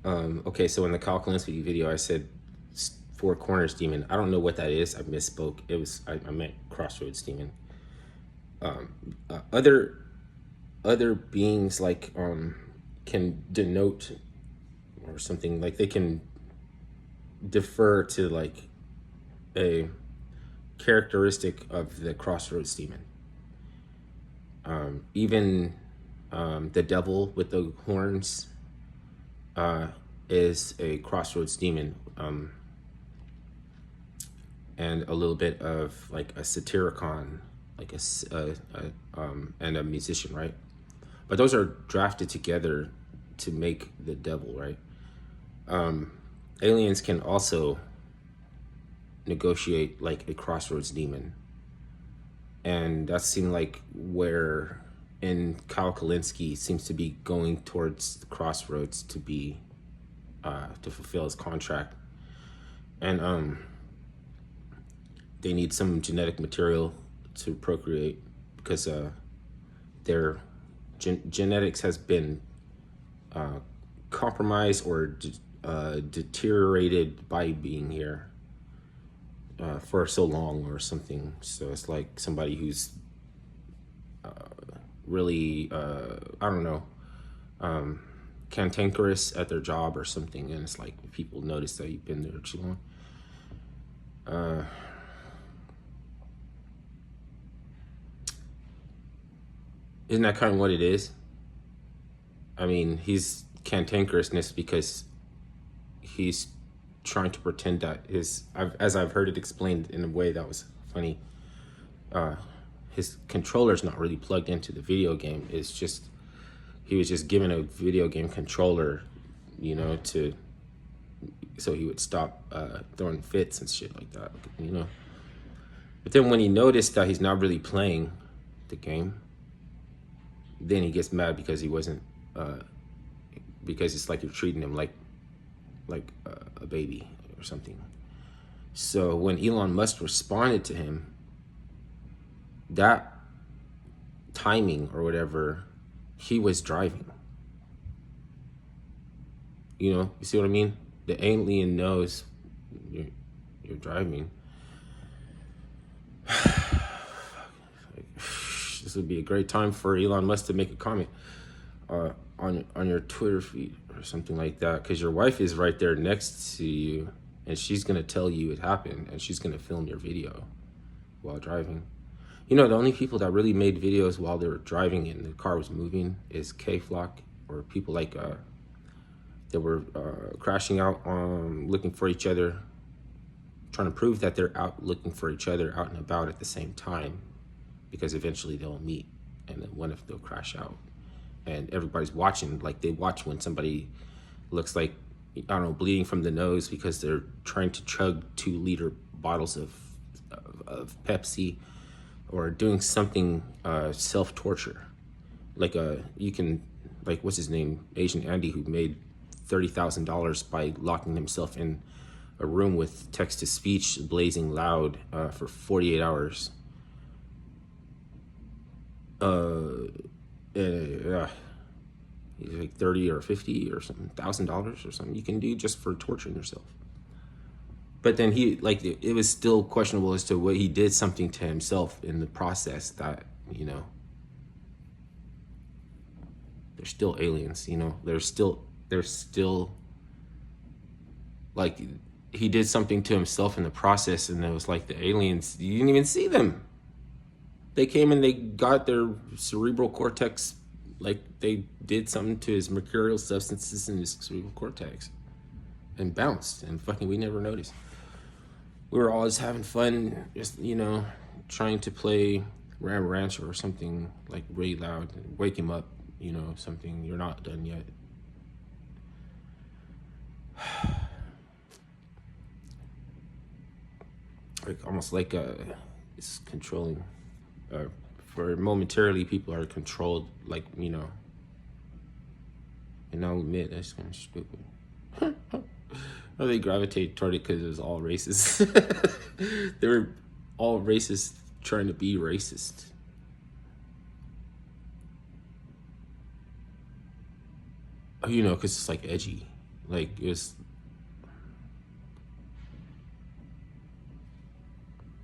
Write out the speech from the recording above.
Okay, so in the Kyle Kalinske video, I said Four Corners Demon. I don't know what that is. I misspoke. I meant Crossroads Demon. Other beings like can denote or something, like they can defer to like a characteristic of the Crossroads Demon. Even the devil with the horns is a Crossroads Demon, and a little bit of like a Satyricon, like and a musician, right? But those are drafted together to make the devil, right? Aliens can also negotiate like a Crossroads Demon, and that seemed like where in Kyle Kalinske seems to be going towards the crossroads to be to fulfill his contract. And they need some genetic material to procreate because their genetics has been compromised or deteriorated by being here for so long or something. So it's like somebody who's really I don't know, cantankerous at their job or something, and it's like people notice that you've been there too long. Isn't that kind of what it is? I mean, he's cantankerousness because he's trying to pretend that as I've heard it explained in a way that was funny, his controller's not really plugged into the video game. It's just, he was just given a video game controller, you know, so he would stop throwing fits and shit like that, you know. But then when he noticed that he's not really playing the game, then he gets mad because he wasn't, because it's like you're treating him like a baby or something. So when Elon Musk responded to him, that timing or whatever, he was driving. You know, you see what I mean? The alien knows you're driving. This would be a great time for Elon Musk to make a comment on your Twitter feed or something like that, because your wife is right there next to you, and she's gonna tell you it happened, and she's gonna film your video while driving. You know, the only people that really made videos while they were driving and the car was moving is K-Flock, or people like that were crashing out, looking for each other, trying to prove that they're out looking for each other out and about at the same time, because eventually they'll meet, and then one of they'll crash out, and everybody's watching. Like they watch when somebody looks like, I don't know, bleeding from the nose because they're trying to chug 2-liter bottles of Pepsi, or doing something self-torture. Like you can, like, what's his name, Asian Andy, who made $30,000 by locking himself in a room with text-to-speech blazing loud for 48 hours. He's like 30 or 50 or something $1,000 or something you can do just for torturing yourself. But then he, like, it was still questionable as to what he did something to himself in the process that, you know, they're still aliens, you know, they're still like, he did something to himself in the process, and it was like the aliens, you didn't even see them. They came and they got their cerebral cortex, like they did something to his mercurial substances in his cerebral cortex, and bounced, and fucking we never noticed. We were always having fun, just, you know, trying to play Ram Rancher or something like really loud, wake him up, you know, something, you're not done yet. Like almost like it's controlling. For momentarily, people are controlled, like, you know. And I'll admit that's kind of stupid. Or they gravitate toward it because it was all racist. They were all racist trying to be racist. You know, because it's like edgy. Like, it was